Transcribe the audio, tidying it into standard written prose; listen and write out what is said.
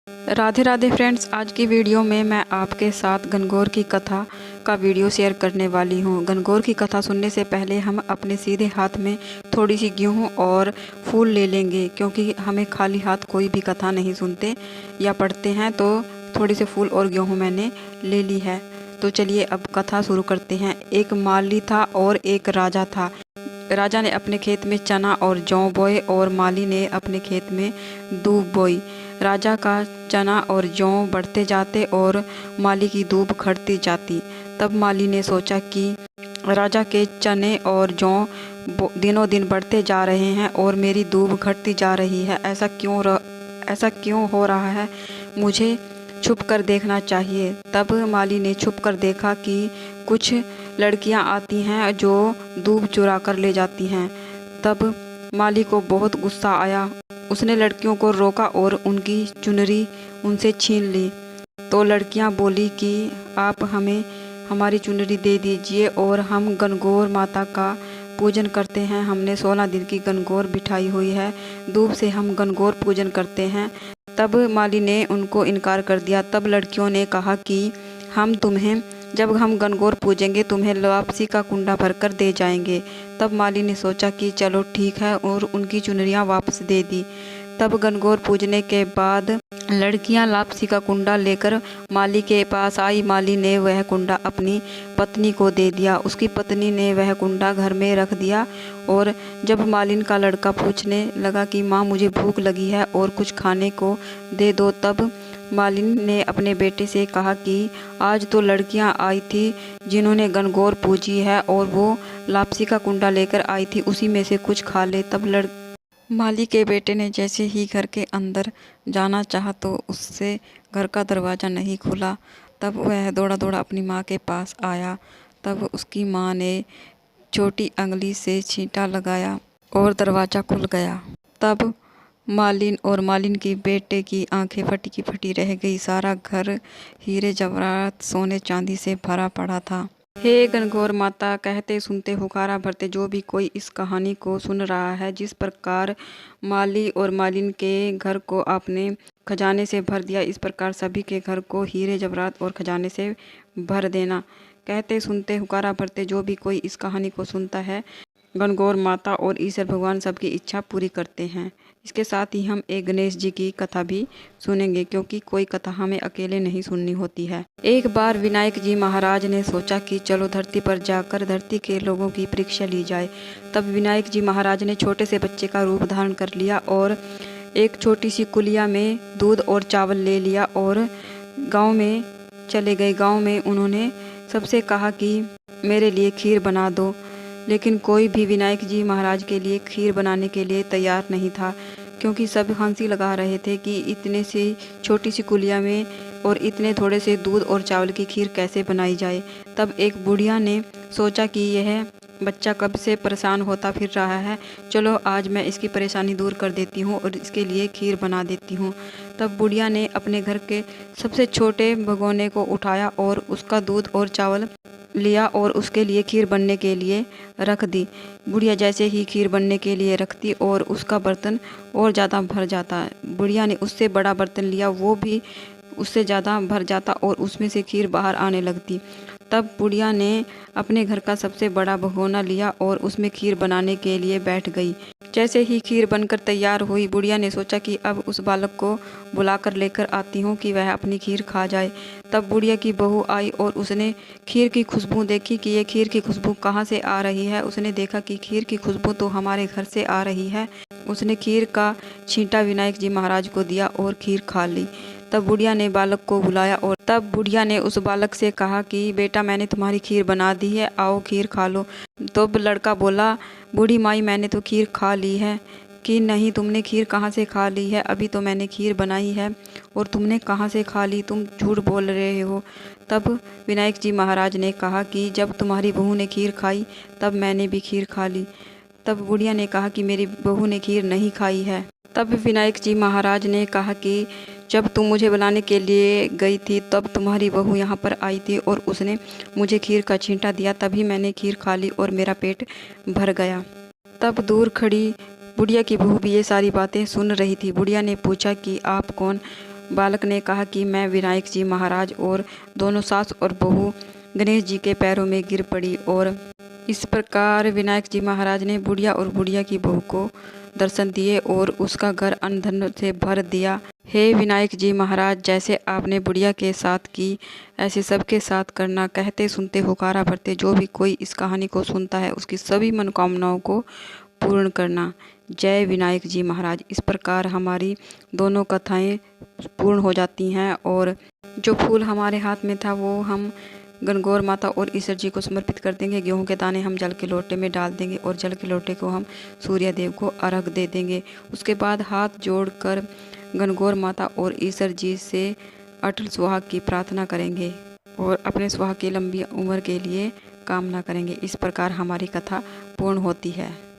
Radhe Radhe friends, आज की video में मैं आपके साथ गणगौर की कथा का वीडियो शेयर करने वाली हूँ। गणगौर की कथा सुनने से पहले हम अपने सीधे हाथ में थोड़ी सी गेहूँ और फूल ले लेंगे, क्योंकि हमें खाली हाथ कोई भी कथा नहीं सुनते या पढ़ते हैं। तो थोड़ी से फूल और गेहूँ मैंने ले ली है। तो चलिए अब कथा शुरू करते हैं। एक माली था और एक राजा था। राजा ने अपने खेत में चना और जौ बोए और माली ने अपने खेत में दूब बोई। राजा का चना और जौ बढ़ते जाते और माली की दूब घटती जाती। तब माली ने सोचा कि राजा के चने और जौ दिनों दिन बढ़ते जा रहे हैं और मेरी दूब घटती जा रही है। ऐसा क्यों हो रहा है? मुझे छुप कर देखना चाहिए। तब माली ने छुप कर देखा कि कुछ लड़कियां आती हैं जो दूब चुरा कर ले जाती हैं। तब माली को बहुत गुस्सा आया। उसने लड़कियों को रोका और उनकी चुनरी उनसे छीन ली। तो लड़कियां बोली कि आप हमें हमारी चुनरी दे दीजिए और हम गणगौर माता का पूजन करते हैं। हमने 16 दिन की गणगौर बिठाई हुई है, दूब से हम गणगौर पूजन करते हैं। तब माली ने उनको इनकार कर दिया। तब लड़कियों ने कहा कि जब हम गणगौर पूजेंगे तुम्हें वापसी का कुंडा भरकर दे जाएंगे। तब माली ने सोचा कि चलो ठीक है और उनकी चुनरियाँ वापस दे दी। तब गणगौर पूजने के बाद लड़कियां लापसी का कुंडा लेकर माली के पास आई। माली ने वह कुंडा अपनी पत्नी को दे दिया। उसकी पत्नी ने वह कुंडा घर में रख दिया। और जब मालिन का लड़का पूछने लगा कि माँ मुझे भूख लगी है और कुछ खाने को दे दो, तब मालिन ने अपने बेटे से कहा कि आज तो लड़कियां आई थी जिन्होंने गणगौर पूजी है और वो लापसी का कुंडा लेकर आई थी, उसी में से कुछ खा ले। तब माली के बेटे ने जैसे ही घर के अंदर जाना चाहा तो उससे घर का दरवाज़ा नहीं खुला। तब वह दौड़ा दौड़ा अपनी माँ के पास आया। तब उसकी माँ ने छोटी अंगली से छींटा लगाया और दरवाज़ा खुल गया। तब मालिन और मालिन की बेटे की आंखें फटी की फटी रह गई। सारा घर हीरे जवाहरात सोने चांदी से भरा पड़ा था। हे गणगौर माता, कहते सुनते हुकारा भरते जो भी कोई इस कहानी को सुन रहा है, जिस प्रकार माली और मालिन के घर को आपने खजाने से भर दिया, इस प्रकार सभी के घर को हीरे जवाहरात और खजाने से भर देना। कहते सुनते हुकारा भरते जो भी कोई इस कहानी को सुनता है, गणगौर माता और ईश्वर भगवान सबकी इच्छा पूरी करते हैं। इसके साथ ही हम एक गणेश जी की कथा भी सुनेंगे, क्योंकि कोई कथा हमें अकेले नहीं सुननी होती है। एक बार विनायक जी महाराज ने सोचा कि चलो धरती पर जाकर धरती के लोगों की परीक्षा ली जाए। तब विनायक जी महाराज ने छोटे से बच्चे का रूप धारण कर लिया और एक छोटी सी कुलिया में दूध और चावल ले लिया और गाँव में चले गए। गाँव में उन्होंने सबसे कहा कि मेरे लिए खीर बना दो, लेकिन कोई भी विनायक जी महाराज के लिए खीर बनाने के लिए तैयार नहीं था, क्योंकि सब हंसी लगा रहे थे कि इतने सी छोटी सी कुलिया में और इतने थोड़े से दूध और चावल की खीर कैसे बनाई जाए। तब एक बुढ़िया ने सोचा कि यह बच्चा कब से परेशान होता फिर रहा है, चलो आज मैं इसकी परेशानी दूर कर देती हूँ और इसके लिए खीर बना देती हूँ। तब बुढ़िया ने अपने घर के सबसे छोटे भगोने को उठाया और उसका दूध और चावल लिया और उसके लिए खीर बनने के लिए रख दी। बुढ़िया जैसे ही खीर बनने के लिए रखती और उसका बर्तन और ज़्यादा भर जाता। बुढ़िया ने उससे बड़ा बर्तन लिया, वो भी उससे ज़्यादा भर जाता और उसमें से खीर बाहर आने लगती। तब बुढ़िया ने अपने घर का सबसे बड़ा भगोना लिया और उसमें खीर बनाने के लिए बैठ गई। जैसे ही खीर बनकर तैयार हुई, बुढ़िया ने सोचा कि अब उस बालक को बुलाकर लेकर आती हूँ कि वह अपनी खीर खा जाए। तब बुढ़िया की बहू आई और उसने खीर की खुशबू देखी कि ये खीर की खुशबू कहाँ से आ रही है। उसने देखा कि खीर की खुशबू तो हमारे घर से आ रही है। उसने खीर का छींटा विनायक जी महाराज को दिया और खीर खा ली। तब बुढ़िया ने बालक को बुलाया और तब बुढ़िया ने उस बालक से कहा कि बेटा मैंने तुम्हारी खीर बना दी है, आओ खीर खा लो। तो लड़का बोला, बूढ़ी माई मैंने तो खीर खा ली है। कि नहीं, तुमने खीर कहाँ से खा ली है? अभी तो मैंने खीर बनाई है और तुमने कहाँ से खा ली? तुम झूठ बोल रहे हो। तब विनायक जी महाराज ने कहा कि जब तुम्हारी बहू ने खीर खाई तब मैंने भी खीर खा ली। तब बुढ़िया ने कहा कि मेरी बहू ने खीर नहीं खाई है। तब विनायक जी महाराज ने कहा कि जब तुम मुझे बुलाने के लिए गई थी तब तुम्हारी बहू यहाँ पर आई थी और उसने मुझे खीर का छींटा दिया, तभी मैंने खीर खा ली और मेरा पेट भर गया। तब दूर खड़ी बुढ़िया की बहू भी ये सारी बातें सुन रही थी। बुढ़िया ने पूछा कि आप कौन? बालक ने कहा कि मैं विनायक जी महाराज और दोनों सास और बहू गणेश जी के पैरों में गिर पड़ी। और इस प्रकार विनायक जी महाराज ने बुढ़िया और बुढ़िया की बहू को दर्शन दिए और उसका घर अन्न धन से भर दिया। हे विनायक जी महाराज, जैसे आपने बुढ़िया के साथ की ऐसे सबके साथ करना। कहते सुनते होकारा भरते जो भी कोई इस कहानी को सुनता है उसकी सभी मनोकामनाओं को पूर्ण करना। जय विनायक जी महाराज। इस प्रकार हमारी दोनों कथाएं पूर्ण हो जाती हैं और जो फूल हमारे हाथ में था वो हम गणगौर माता और ईश्वर जी को समर्पित कर देंगे। गेहूं के दाने हम जल के लोटे में डाल देंगे और जल के लोटे को हम सूर्य देव को अर्घ दे देंगे। उसके बाद हाथ जोड़कर गणगौर माता और ईश्वर जी से अटल सुहाग की प्रार्थना करेंगे और अपने सुहाग की लंबी उम्र के लिए कामना करेंगे। इस प्रकार हमारी कथा पूर्ण होती है।